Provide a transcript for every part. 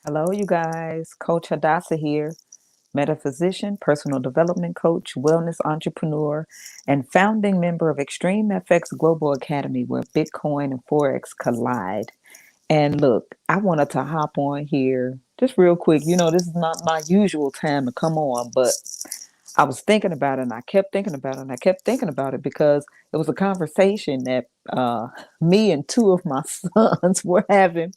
Hello, you guys. Coach Hadassah here, metaphysician, personal development coach, wellness entrepreneur, and founding member of Extreme FX Global Academy, where Bitcoin and Forex collide. And look, I wanted to hop on here just real quick. This is not my usual time to come on, but I was thinking about it and I kept thinking about it and I kept thinking about it because it was a conversation that me and two of my sons were having.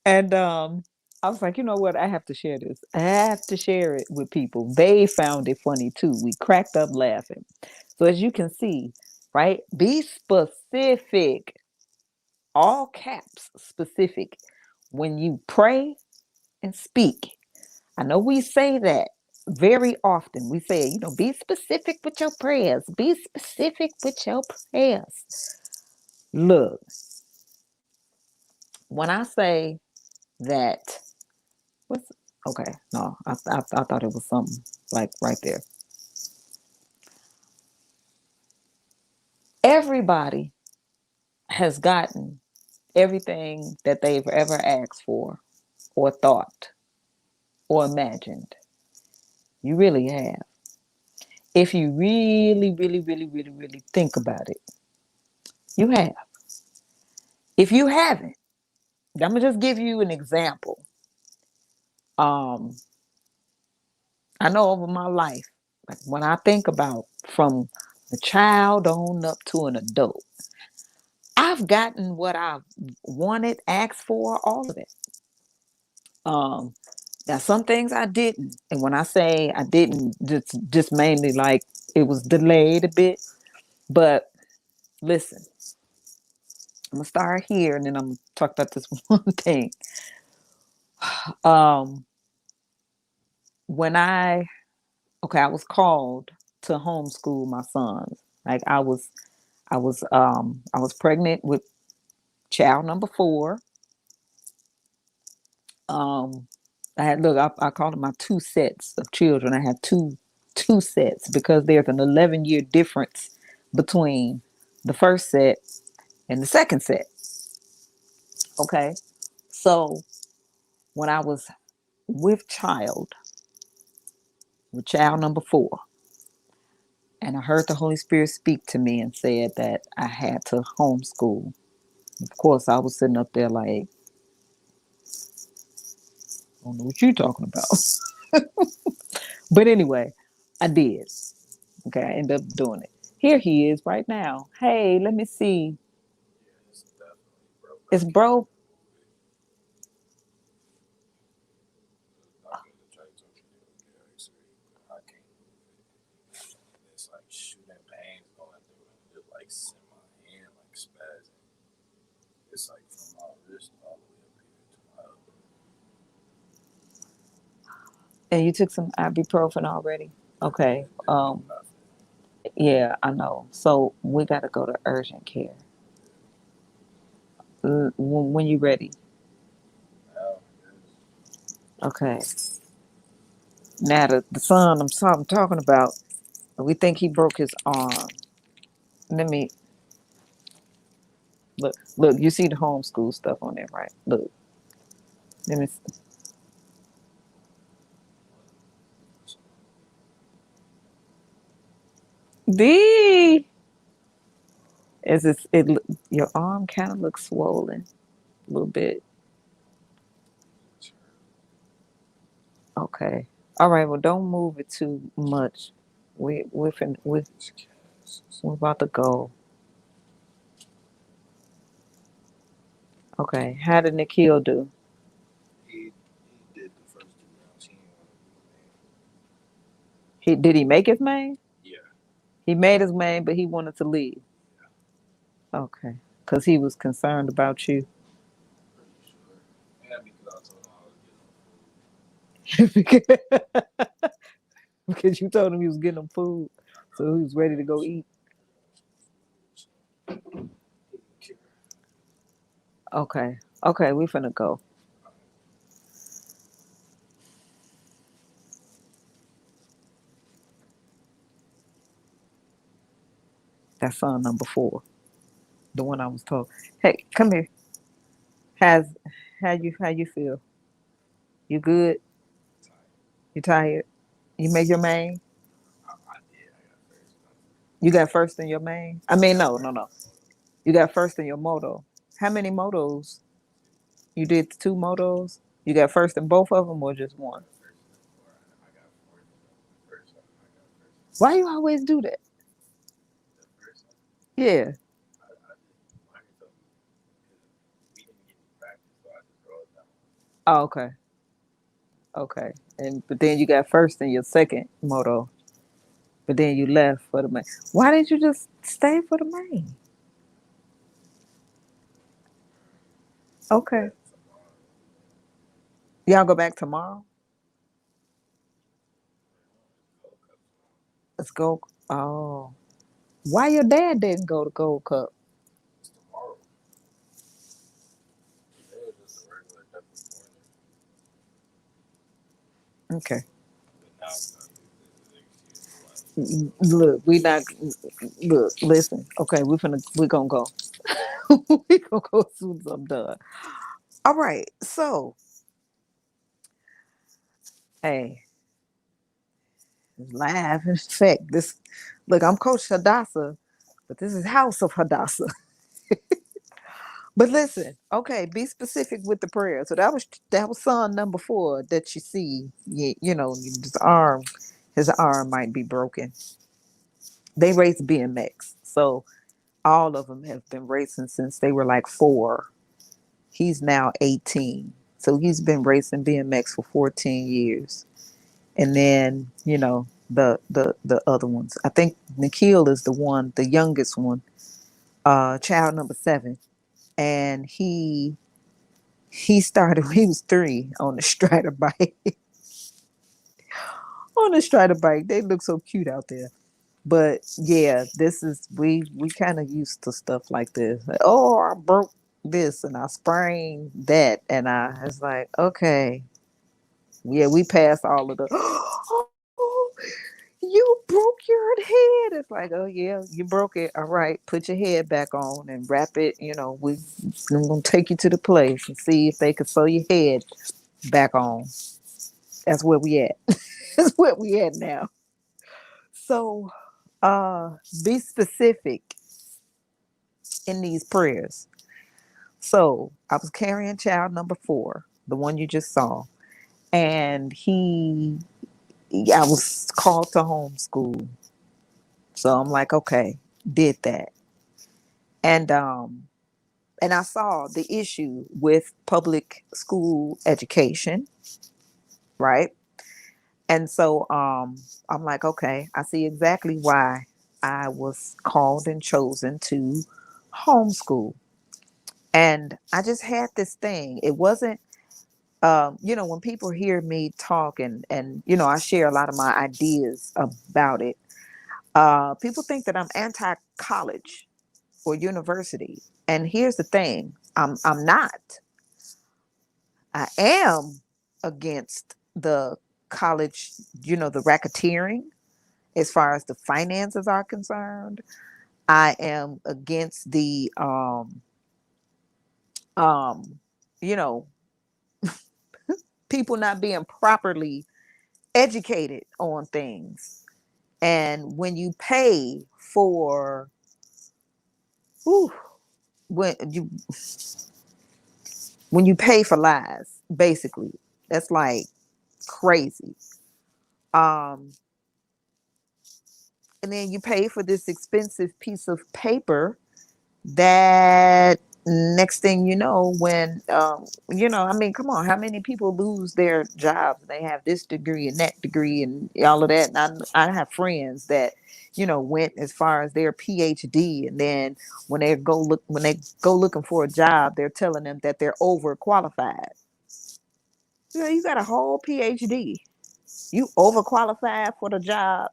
And I was like, you know what? I have to share this. I have to share it with people. They found it funny too. We cracked up laughing. So as you can see, right? Be specific, all caps specific when you pray and speak. I know we say that very often. We say, be specific with your prayers. Be specific with your prayers. Look, when I say that, what's okay? No, I thought it was something like right there. Everybody has gotten everything that they've ever asked for, or thought, or imagined. You really have. If you really, really, really, really, really think about it, you have. If you haven't, I'm gonna just give you an example. Um, I know over my life, like when I think about from a child on up to an adult, I've gotten what I've wanted, asked for, all of it. Um, Now some things I didn't, and when I say I didn't, just mainly like it was delayed a bit. But listen, I'm gonna start here, and then I'm gonna talk about this one thing. Um, when I was called to homeschool my sons. Like I was pregnant with child number four. Um, I called them my two sets of children. I have two sets because there's an 11-year difference between the first set and the second set. Okay. So when I was with child number four, and I heard the Holy Spirit speak to me and said that I had to homeschool. Of course, I was sitting up there like, I don't know what you're talking about. But anyway, I did. Okay, I ended up doing it. Here he is right now. Hey, let me see. It's bro. And you took some ibuprofen already? Okay. Yeah, I know. So we got to go to urgent care. When you ready. Okay. Now the son I'm talking about, we think he broke his arm. Let me look. You see the homeschool stuff on there, right? Look. Let me. D. Is this it? Your arm kind of looks swollen a little bit. Okay. All right. Well, don't move it too much. We're about to go. Okay. How did Nikhil do? He did he make his main? He made his main, but he wanted to leave. Okay. Because he was concerned about you. Because you told him you was getting him food, so he was ready to go eat. Okay, okay, we finna go. That's son number four, the one I was told. Hey, come here. Has how you feel? You good? You tired? You make your main? You got first in your main? I mean, no, no, no. You got first in your moto. How many motos? You did two motos? You got first in both of them or just one? Why you always do that? Yeah. Oh, okay. Okay. And but then you got first in your second moto. But then you left for the main. Why didn't you just stay for the main? Okay. Y'all go back tomorrow? Let's go. Oh. Why your dad didn't go to Gold Cup? Okay. Look, we not look, listen. Okay, we're gonna go. We gonna go as soon as I'm done. All right. So, hey, live in effect. This look, I'm Coach Hadassah, but this is House of Hadassah. But listen, okay, be specific with the prayer. So that was son number 4 that you see. His arm might be broken. They race BMX, so all of them have been racing since they were like 4. He's now 18, so he's been racing BMX for 14 years. And then the other ones. I think Nikhil is the one, the youngest one, child number 7, and he started when he was 3 on the Strider bike. On the Strider bike, they look so cute out there. But yeah, this is we kind of used to stuff like this. Like, oh, I broke this and I sprained that, and I was like, okay, yeah, we passed all of the. Oh, you broke your head. It's like, oh yeah, you broke it. All right, put your head back on and wrap it. I'm gonna take you to the place and see if they can sew your head back on. That's where we at. That's where we at now. So, uh, be specific in these prayers. So, I was carrying child number 4, the one you just saw, and I was called to homeschool. So I'm like, okay, did that, and I saw the issue with public school education, right? And so I'm like, okay, I see exactly why I was called and chosen to homeschool. And I just had this thing. It wasn't, when people hear me talk and I share a lot of my ideas about it, people think that I'm anti-college or university. And here's the thing, I'm not. I am against the college, the racketeering as far as the finances are concerned. I am against the um you know people not being properly educated on things. And when you pay for whew, when you pay for lies, basically, that's like crazy. Um and then you pay for this expensive piece of paper that next thing you know, when I mean, come on, how many people lose their jobs? They have this degree and that degree and all of that. And I have friends that went as far as their PhD, and then when they go looking for a job, they're telling them that they're overqualified. You got a whole PhD, you overqualified for the job,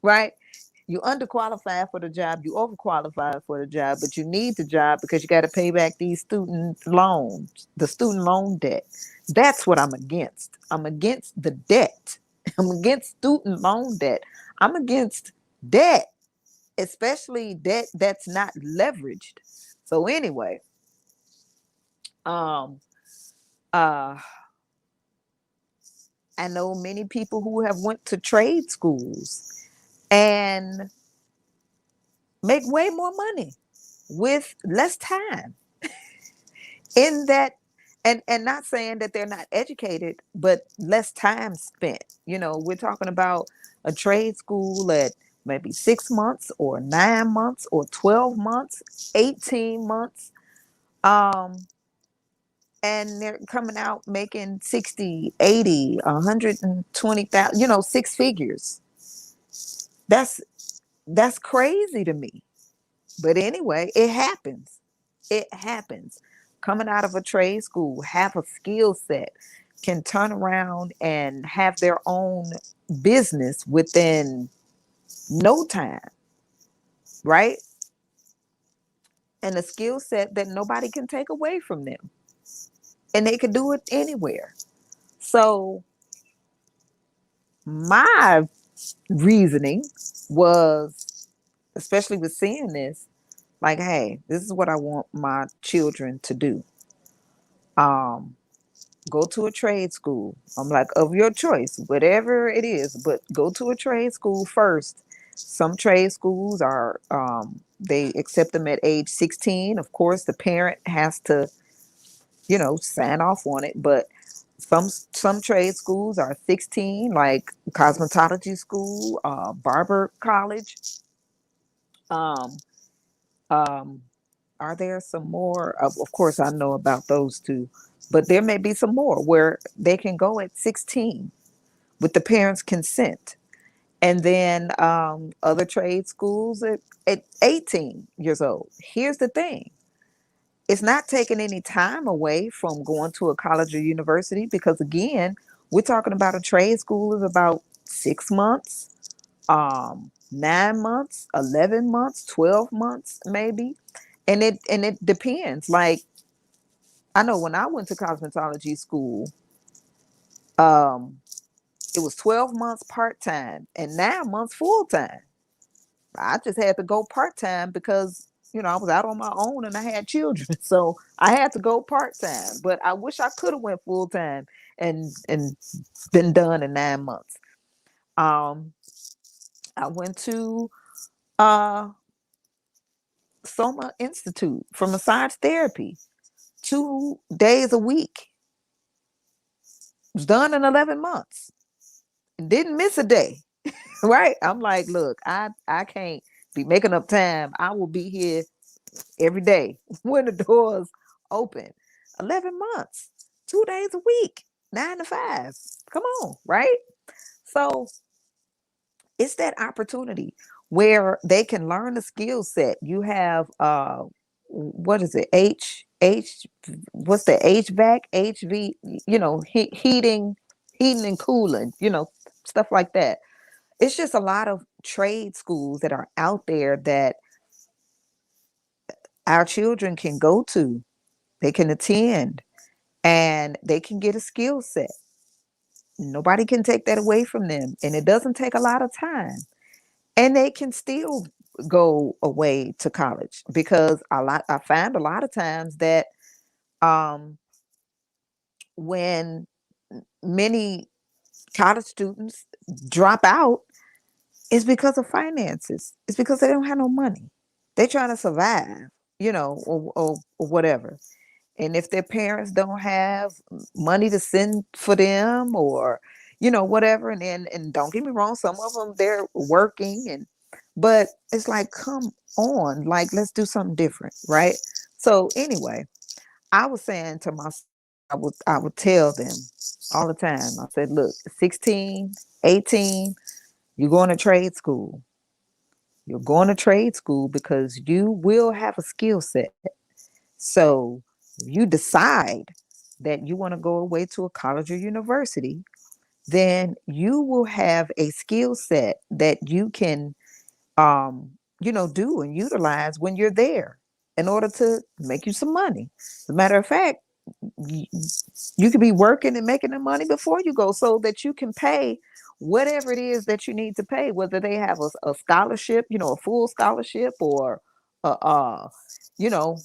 right? You underqualified for the job, you overqualified for the job, but you need the job because you got to pay back these student loans, the student loan debt. That's what I'm against. I'm against the debt. I'm against student loan debt. I'm against debt, especially debt that's not leveraged. So anyway, um uh I know many people who have went to trade schools and make way more money with less time in that. And not saying that they're not educated, but less time spent. We're talking about a trade school at maybe 6 months or 9 months or 12 months, 18 months. And they're coming out making 60, 80, 120,000, six figures. That's crazy to me. But anyway, it happens. It happens. Coming out of a trade school, have a skill set, can turn around and have their own business within no time, right? And a skill set that nobody can take away from them. And they can do it anywhere. So my reasoning was, especially with seeing this, like, hey, this is what I want my children to do. Um, Go to a trade school. I'm like, of your choice, whatever it is, but go to a trade school first. Some trade schools are, they accept them at age 16. Of course, the parent has to, sign off on it, but some trade schools are 16, like cosmetology school, barber college. Um, um, are there some more? Of course, I know about those two, but there may be some more where they can go at 16 with the parents' consent. And then other trade schools at 18 years old. Here's the thing, it's not taking any time away from going to a college or university because, again, we're talking about a trade school is about 6 months, 9 months, 11 months, 12 months, maybe. And it depends. Like, I know when I went to cosmetology school, um, it was 12 months part time and 9 months full time. I just had to go part time because I was out on my own and I had children, so I had to go part time. But I wish I could have went full time and been done in 9 months. Um, I went to uh Soma Institute for massage therapy 2 days a week. It was done in 11 months. Didn't miss a day. Right? I'm like, look, I can't be making up time. I will be here every day when the doors open. 11 months, 2 days a week, 9 to 5. Come on, right? So it's that opportunity where they can learn the skill set. You have what is it? What's the HVAC, HV, heating and cooling, stuff like that. It's just a lot of trade schools that are out there that our children can go to, they can attend, and they can get a skill set. Nobody can take that away from them. And it doesn't take a lot of time. And they can still go away to college because I find a lot of times that um, when many college students drop out, it's because of finances. It's because they don't have no money. They're trying to survive, or whatever. And if their parents don't have money to send for them, or whatever, and don't get me wrong, some of them, they're working, but it's like, come on, like, let's do something different, right? So anyway, I was saying to myself, I would tell them all the time. I said, look, 16, 18, you're going to trade school. You're going to trade school because you will have a skill set. So you decide that you want to go away to a college or university, then you will have a skill set that you can, do and utilize when you're there in order to make you some money. As a matter of fact, you could be working and making the money before you go so that you can pay whatever it is that you need to pay, whether they have a scholarship, a full scholarship, or you know,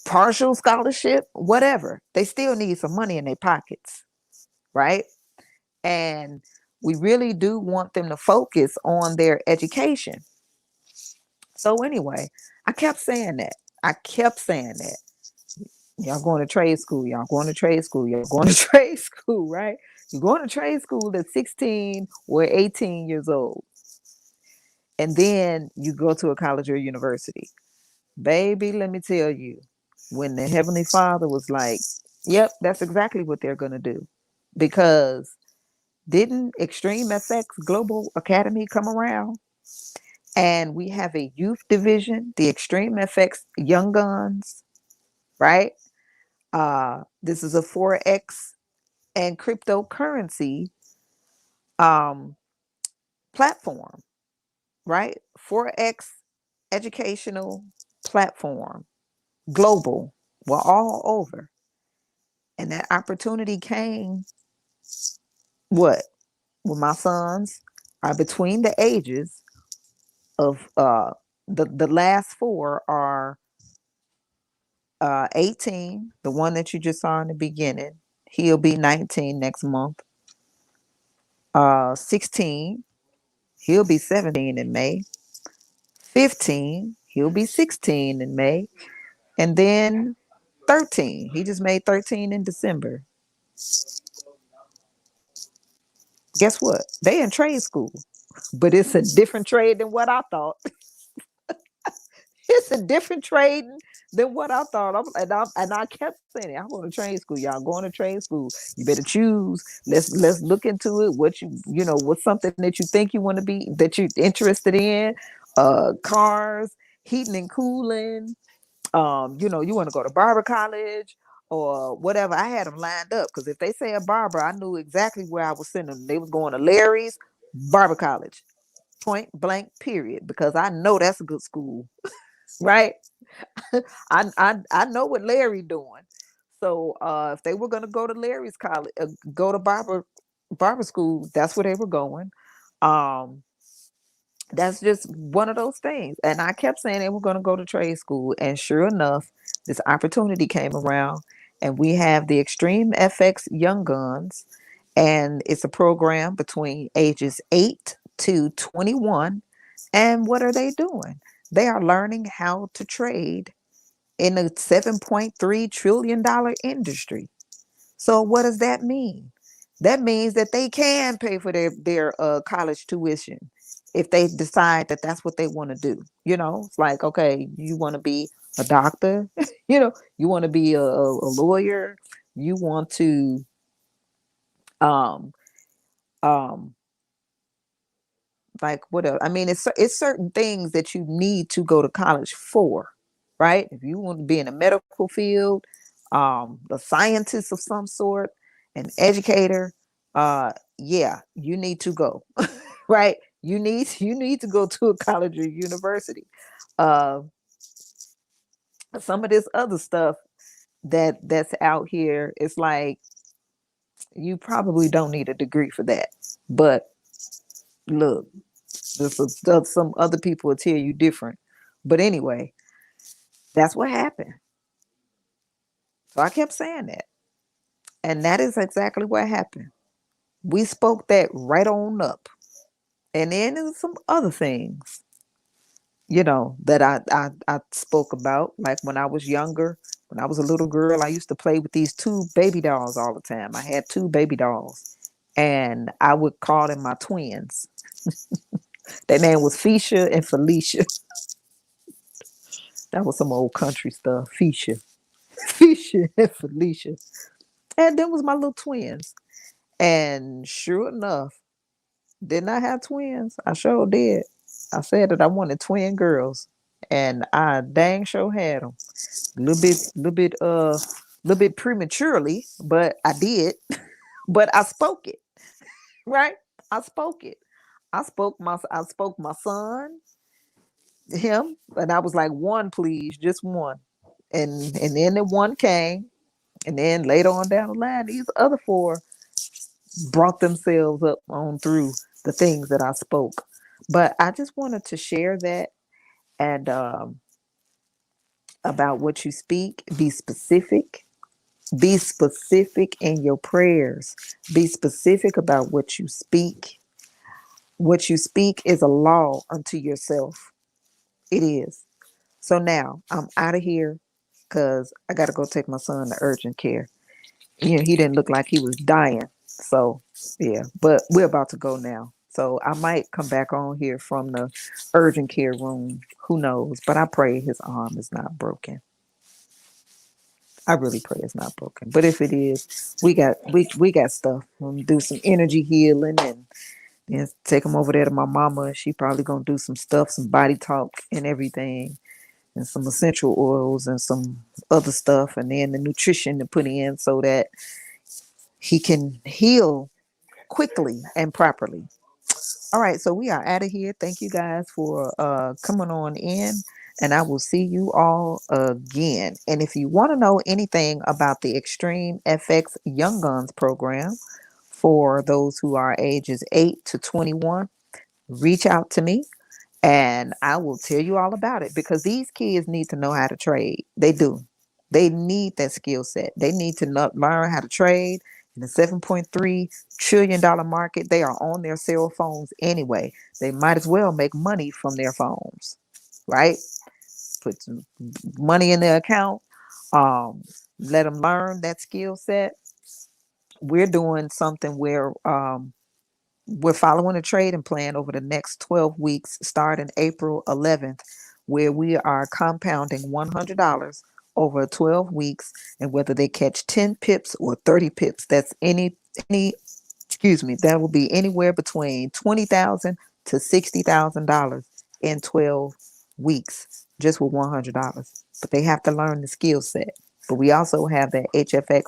partial scholarship, whatever. They still need some money in their pockets. right? And we really do want them to focus on their education. So anyway, I kept saying that. I kept saying that. Y'all going to trade school. Y'all going to trade school. Y'all going to trade school, right? You're going to trade school at 16 or 18 years old. And then you go to a college or university. Baby, let me tell you, when the Heavenly Father was like, yep, that's exactly what they're going to do. Because didn't Extreme FX Global Academy come around? And we have a youth division, the Extreme FX Young Guns, right? This is a Forex and cryptocurrency um, platform, right? Forex educational platform, global, we're all over. And that opportunity came, what? When my sons are between the ages of the last four are 18, the one that you just saw in the beginning. He'll be 19 next month. 16, he'll be 17 in May. 15, he'll be 16 in May. And then 13, he just made 13 in December. Guess what? They in trade school, but it's a different trade than what I thought. It's a different trade than what I thought. And I kept saying it. I'm going to trade school. Y'all going to trade school. You better choose. Let's look into it. What what's something that you think you want to be, that you're interested in? Cars, heating and cooling. You want to go to barber college or whatever. I had them lined up because if they say a barber, I knew exactly where I was sending them. They was going to Larry's Barber College, point blank, period, because I know that's a good school, right? I know what Larry doing. So if they were gonna go to Larry's college, go to barber school, that's where they were going. Um, that's just one of those things. And I kept saying they were going to go to trade school. And sure enough, this opportunity came around, and we have the Extreme FX Young Guns. And it's a program between ages 8 to 21. And what are they doing? They are learning how to trade in a $7.3 trillion industry. So what does that mean? That means that they can pay for their college tuition if they decide that that's what they want to do. It's like, okay, you want to be a doctor, you want to be a lawyer, you want to um um like what else? I mean, it's certain things that you need to go to college for, right? If you want to be in a medical field, a scientist of some sort, an educator, yeah, you need to go, right? You need to go to a college or university. Uh, some of this other stuff that's out here, it's like you probably don't need a degree for that. But look, some other people will tell you different. But anyway, that's what happened. So I kept saying that. And that is exactly what happened. We spoke that right on up. And then there's some other things, that I spoke about. Like when I was younger, when I was a little girl, I used to play with these two baby dolls all the time. I had two baby dolls. And I would call them my twins. Their name was Fisha and Felicia. That was some old country stuff. Fisha. Fisha and Felicia. And them was my little twins. And sure enough, didn't I have twins? I sure did. I said that I wanted twin girls, and I dang sure had them. Little bit prematurely, but I did. But I spoke it, right? I spoke it. I spoke my son, him, and I was like, one, please, just one. And then the one came, and then later on down the line, these other four brought themselves up on through the things that I spoke. But I just wanted to share that, and about what you speak, be specific, Be specific in your prayers. Be specific about what you speak. What you speak is a law unto yourself. It is. So now I'm out of here because I got to go take my son to urgent care. You know, he didn't look like he was dying. So, yeah, but we're about to go now. So I might come back on here from the urgent care room. Who knows? But I pray his arm is not broken. I really pray it's not broken. But if it is, we got stuff. We'll do some energy healing and then take him over there to my mama. She probably gonna do some stuff, some body talk and everything, and some essential oils and some other stuff, and then the nutrition to put in so that he can heal quickly and properly. All right, so we are out of here. Thank you guys for coming on in, and I will see you all again. And if you want to know anything about the Extreme FX Young Guns program for those who are ages 8 to 21, reach out to me and I will tell you all about it because these kids need to know how to trade. They do. They need that skill set. They need to learn how to trade in the $7.3 trillion market. They are on their cell phones anyway. They might as well make money from their phones, right? Put some money in their account. Um, Let them learn that skill set. We're doing something where we're following a trading plan over the next 12 weeks, starting April 11th, where we are compounding $100 over 12 weeks. And whether they catch 10 pips or 30 pips, that's any, excuse me, that will be anywhere between $20,000 to $60,000 in 12 weeks, just with $100. But they have to learn the skill set. But we also have that HFX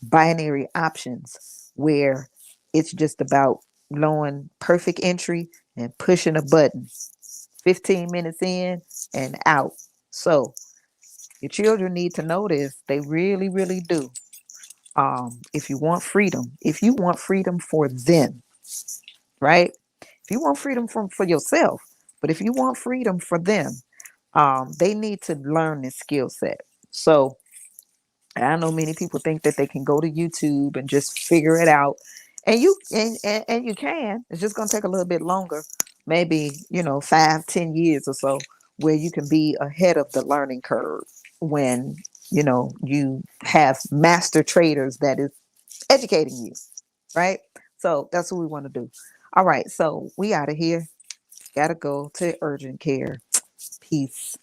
binary options where it's just about blowing perfect entry and pushing a button 15 minutes in and out. So your children need to know this. They really, really do. If you want freedom, if you want freedom for them, right? If you want freedom for yourself, but if you want freedom for them, they need to learn this skill set. So I know many people think that they can go to YouTube and just figure it out. And you can. It's just gonna take a little bit longer, maybe, 5, 10 years or so, where you can be ahead of the learning curve when you have master traders that is educating you, right? So that's what we want to do. All right, so we out of here. Gotta go to urgent care. Peace.